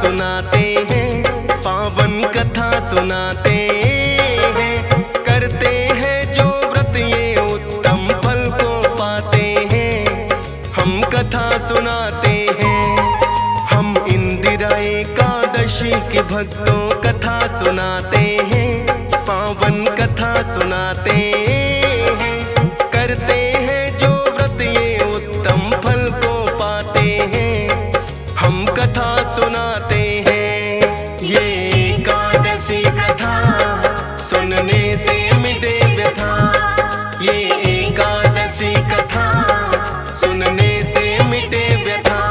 सुनाते हैं, पावन कथा सुनाते हैं। करते हैं जो व्रत ये उत्तम फल को पाते हैं। हम कथा सुनाते हैं, हम इंदिरा एकादशी की भक्तों कथा सुनाते हैं, पावन कथा सुनाते हैं। करते हैं जो व्रत ये उत्तम फल को पाते हैं। हम कथा सुनाते हैं, ये एकादशी कथा सुनने से मिटे व्यथा। ये एकादशी कथा सुनने से मिटे व्यथा।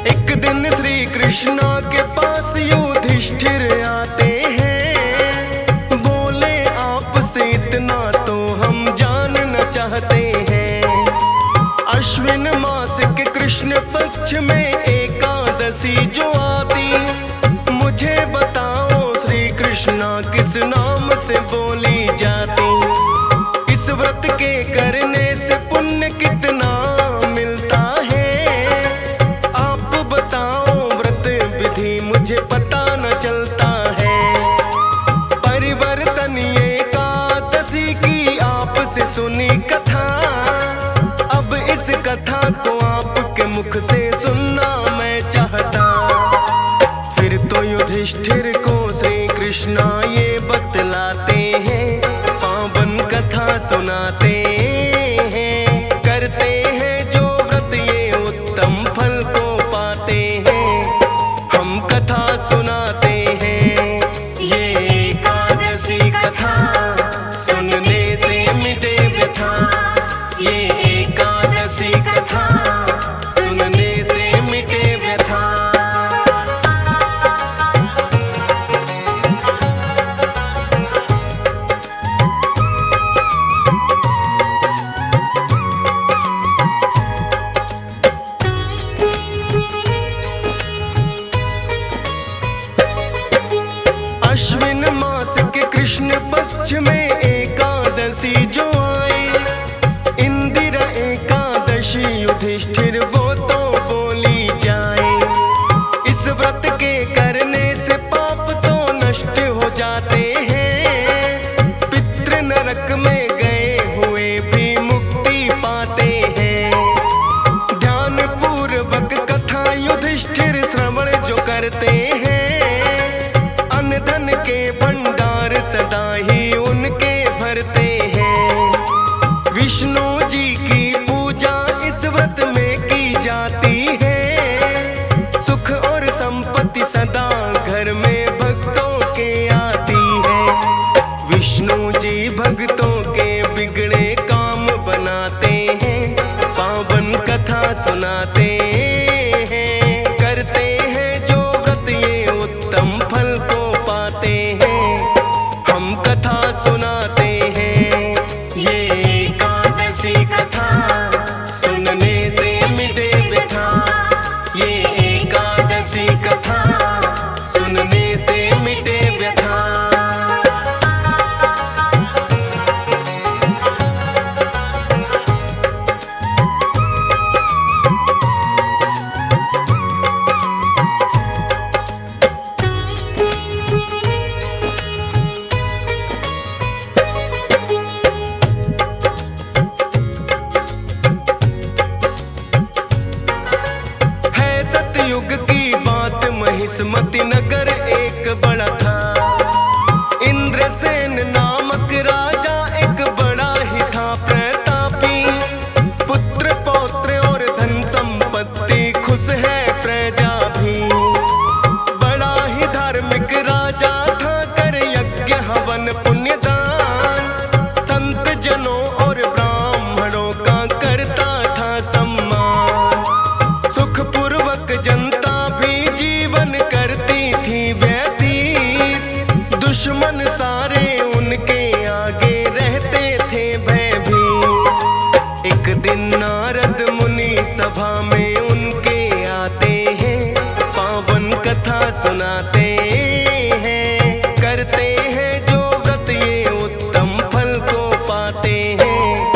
एक दिन श्री कृष्णा के पास युधिष्ठिर आते हैं। बोले आपसे इतना तो हम जानना चाहते हैं। अश्विन मास के कृष्ण पक्ष में एकादशी जो आती, मुझे बताओ श्री कृष्णा किस नाम से बोली जाती। इस व्रत के करने से पुण्य कितना मिलता है, आप बताओ व्रत विधि मुझे पता न चलता है। परिवर्तन एकादशी की आपसे सुनी कथा, अब इस कथा को आपके मुख से सुनना मैं चाहता। फिर तो युधिष्ठिर को श्री कृष्णा ये बतलाते हैं, पावन कथा सुनाते हैं। करते हैं जो व्रत ये उत्तम फल को पाते हैं। हम कथा सुनाते हैं, ये एकादशी कथा सुनने से मिटे व्यथा। ये एकादशी कथा सुनने से मिटे व्यथा। अश्विन मास के कृष्ण पक्ष में एकादशी जो आई, इंदिरा एकादशी युधिष्ठिर वो तो बोली जाए। इस व्रत के करने से पाप तो नष्ट हो जाते हैं। पितृ नरक में गए हुए भी मुक्ति पाते हैं। ध्यान पूर्वक कथा युधिष्ठिर श्रवण जो करते हैं, धन के भंडार सदा ही उनके भरते हैं। विष्णु जी की पूजा इस व्रत में की जाती है। सुख और संपत्ति सदा घर में भक्तों के आती है। विष्णु जी भक्तों के बिगड़े काम बनाते हैं, पावन कथा सुनाते हैं। करते हैं जो व्रत ये उत्तम फल को पाते हैं। हम कथा सुनाते हैं, ये एकादशी कथा सुनने से मिटे व्यथा। ये एकादशी कथा सुनने से मिटे व्यथा। युग की बात महिष्मति नगर एक बड़ा था। इंद्रसेन नामक राजा एक बड़ा ही था प्रतापी। पुत्र पौत्र और धन संपत्ति खुश है प्रजा भी। बड़ा ही धार्मिक राजा था, कर यज्ञ हवन पुण्यदान। संत जनों और ब्राह्मणों का करता था सम्मान। सुखपूर्वक जनता भी जीवन करती थी सुनाते हैं। करते हैं जो व्रत ये उत्तम फल को पाते हैं।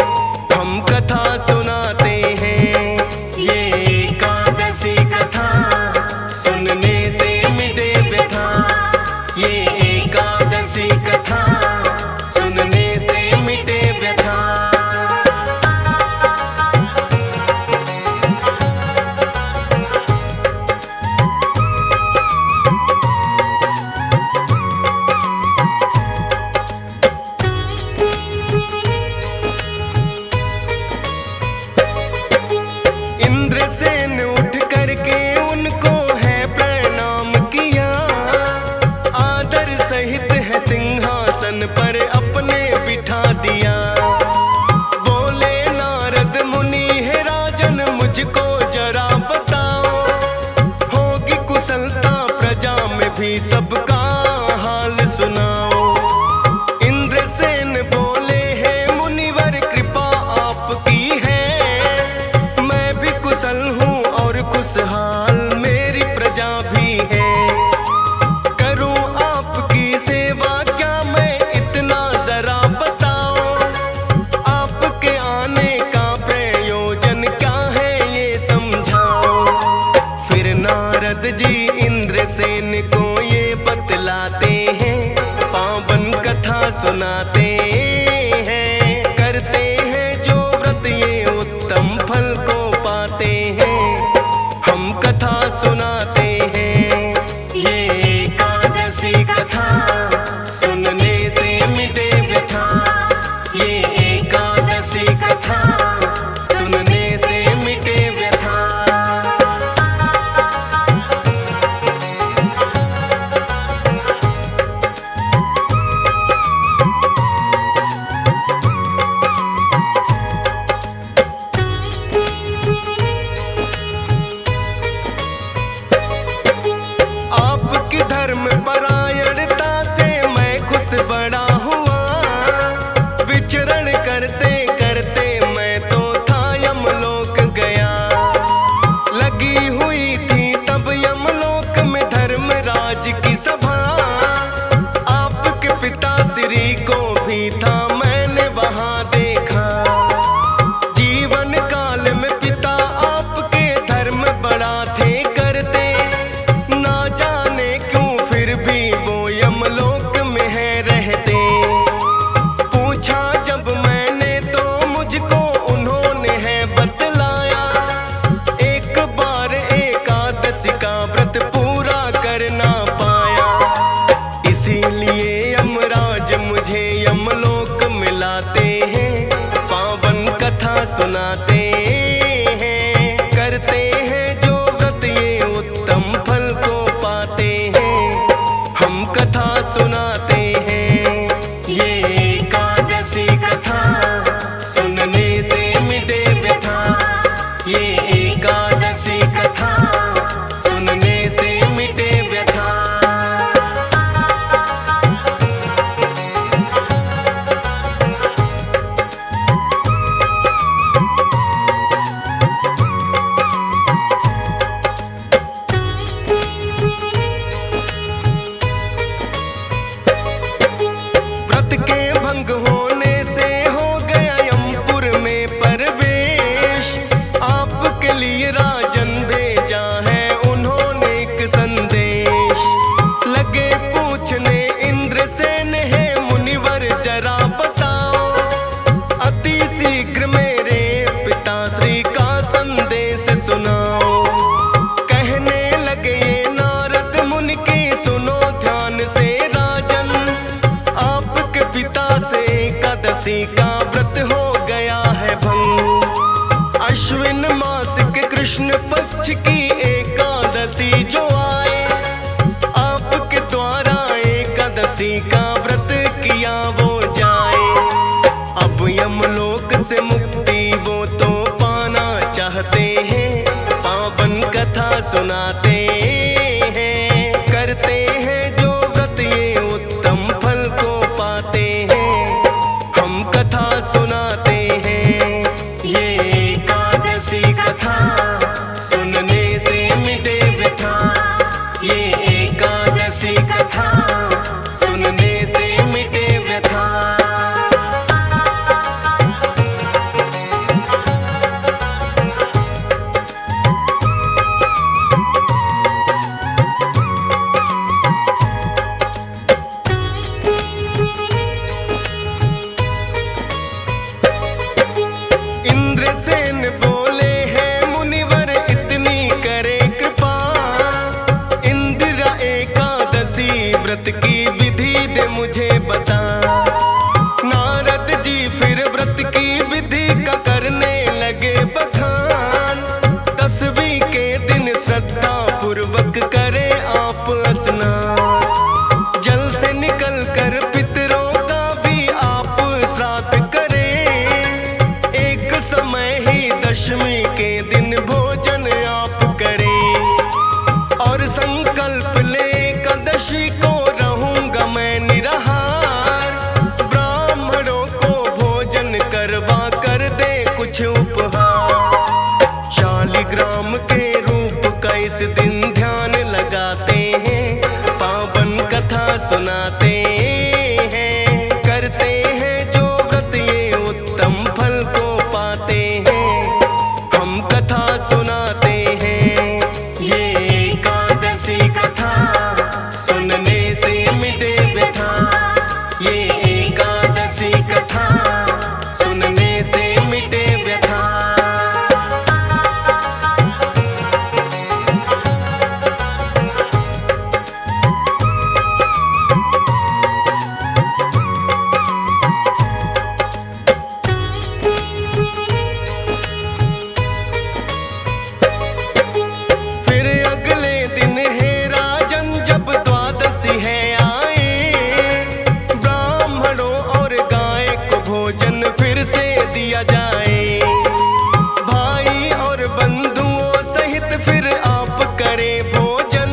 हम कथा सुनाते हैं ये एकादशी कथा, सुनने से मिटे व्यथा। ये एकादशी कथा सुनने से मिटे व्यथा। इंद्रसेन उठ करके उनको है प्रणाम किया। आदर सहित है सिंहासन पर अपने बिठा दिया। बोले नारद मुनि है राजन, मुझको जरा बताओ, होगी कुशलता प्रजा में भी सबका हाल सुनाओ। इंद्रसेन बोले है मुनिवर कृपा आपकी है, कुशल हूँ और खुशहाल मेरी प्रजा भी है। करूँ आपकी सेवा क्या मैं इतना जरा बताओ, आपके आने का प्रयोजन क्या है ये समझाओ। फिर नारद जी इंद्रसेन को ये बतलाते हैं, पावन कथा सुनाते हैं। करते हैं जो व्रत ये उत्तम फल को पाते हैं। हम कथा सुनाते हैं ये एकादशी कथा, सुनने से मिटे व्यथा। ये एकादशी कथा सुनने से मिटे व्यथा। आपकी धर्म परायणता से मैं खुश बड़ा हुआ। विचरण करते करते मैं तो था यमलोक गया। लगी हुई थी तब यमलोक में धर्मराज की सभा। आपके पिता श्री को भी था मैंने वहां देखा। जीवन काल में पिता आपके धर्म बड़ा थे करते, ना जाने क्यों फिर भी वो यमलोक में है रहते। पूछा जब मैंने तो मुझको उन्होंने है बतलाया, एक बार एकादशी का व्रत पूरा करना पाया। इसीलिए यमराज मुझे यमलोक मिलाते हैं, पावन कथा सुनाते हैं। करते हैं जो व्रत ये उत्तम फल को पाते हैं। हम कथा सुनाते हैं ये एकादशी कथा, सुनने से मिटे व्यथा। ये एकादशी कथा सुनने से मिटे व्यथा। व्रत के भंग होने से हो गया यमपुर में प्रवेश। आपके लिए राजन भेजा है उन्होंने एक संदेश। लगे पूछने इंद्रसेन है मुनिवर जरा बताओ, अति शीघ्र मेरे पिताश्री का संदेश सुनाओ। कहने लगे ये नारद मुनि की सुनो ध्यान से राजन, आपके पिता से एकादशी का व्रत हो गया है भंग। अश्विन मास के कृष्ण पक्ष की एकादशी जो आए, आपके द्वारा एकादशी का व्रत किया वो जाए। अब यमलोक से मुक्ति वो तो पाना चाहते हैं, पावन कथा सुनाते हैं। करते हैं जो व्रत ये उत्तम फल को पाते हैं। हम कथा सुनाते हैं ये एकादशी कथा, सुनने से मिटे व्यथा। ये एकादशी इस दिन ध्यान लगाते हैं, पावन कथा सुनाते हैं। करते हैं जो व्रत ये उत्तम फल को पाते हैं। हम कथा सुनाते हैं, ये एकादशी कथा सुनने से मिटे व्यथा। ये एकादशी कथा सुनने से मिटे व्यथा। फिर अगले दिन है राजन जब द्वादशी है आए, ब्राह्मणों और गाय को भोजन फिर से दिया जाए। भाई और बंधुओं सहित फिर आप करें भोजन।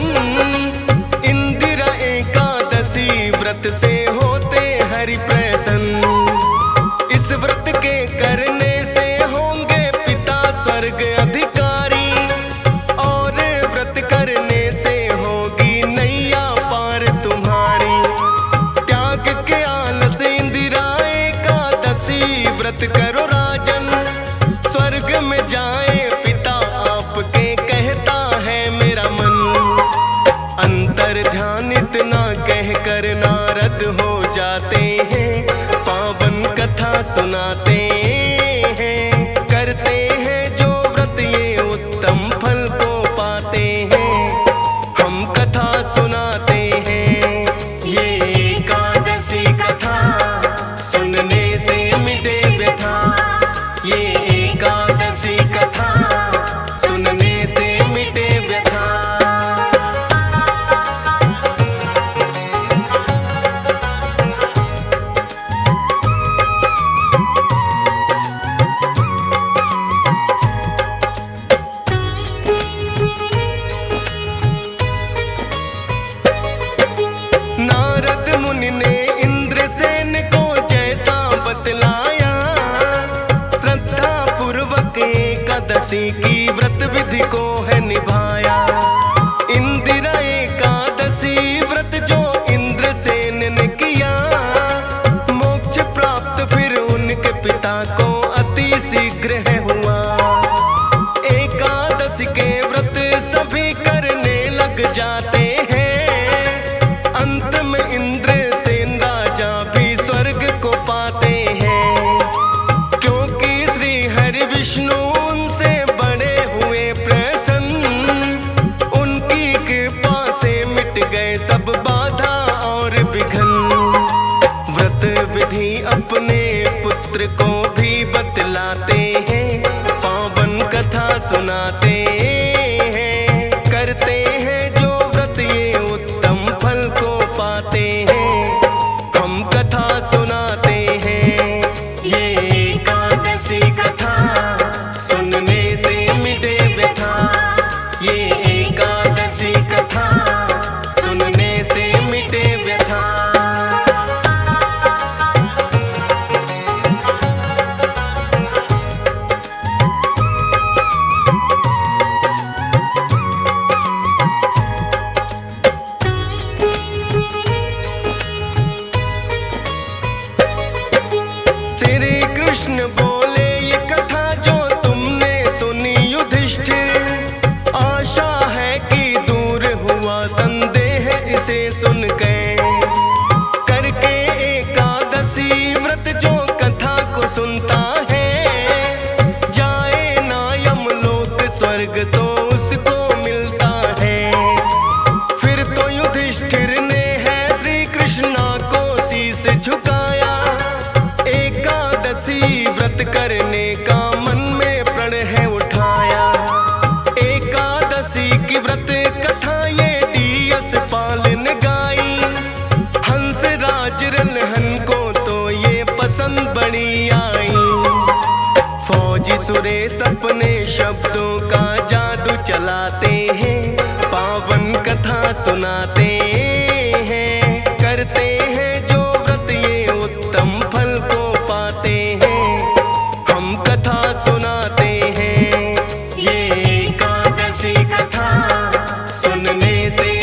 इंदिरा एकादशी व्रत से होते हरि प्रसन्न। इस व्रत के करने से होंगे पिता स्वर्ग अधिकारी, और व्रत करने से होगी नैया पार तुम्हारी। त्याग के आलस इंदिरा एकादशी व्रत करो राजन, स्वर्ग में जाए पिता आपके कहता है मेरा मन। अंतर ध्यान इतना कह कर नारद हो जाते हैं, पावन कथा सुनाते हैं। करते हैं जो व्रत ये उत्तम फल को पाते हैं। हम कथा सुनाते हैं, ये एकादशी कथा सुनने से मिटे व्यथा। ये एकादशी कथा सुनने से मिटे व्यथा। नारद मुनि ने इंद्रसेन को जैसा बतलाया, श्रद्धा पूर्वक एकादशी की व्रत विधि को है निभाया। इंदिरा एकादशी व्रत जो इंद्रसेन ने किया, मोक्ष प्राप्त फिर उनके पिता को अति शीघ्र है हुआ। एकादशी के व्रत सभी करने लग जाते हैं। अंत में इंद्रसेन राजा भी स्वर्ग को पाते हैं, क्योंकि श्री हरि विष्णु उनसे बड़े हुए प्रसन्न। उनकी कृपा से मिट गए सब बाधा और विघ्न। व्रत विधि अपने पुत्र को भी बतलाते हैं, पावन कथा सुनाते हैं। करते हैं जो व्रत ये उत्तम फल को पाते हैं। हम कथा सुनाते हैं, ये एकादशी कथा सुनने से मिटे व्यथा। ये एकादशी कथा सुनने से मिटे व्यथा। श्री कृष्ण बोले ये कथा जो तुमने सुनी युधिष्ठिर, आशा है कि दूर हुआ संदेह इसे सुन गए। करके एकादशी व्रत जो कथा को सुनता है, जाए ना यमलोक स्वर्ग तो उसको मिलता है। फिर तो युधिष्ठिर ने है श्री कृष्णा को शीश झुकाया। एकादशी व्रत करने का मन में प्रण है उठाया। एकादशी की व्रत कथा ये डीएस पाल ने गाई। हंस राज रलहन को तो ये पसंद बड़ी आई। फौजी सुरेश अपने शब्दों का जादू चलाते हैं, पावन कथा सुनाते हैं। करते हैं जो व्रत ये उत्तम फल को पाते हैं। हम कथा सुनाते हैं, ये एकादशी कथा में से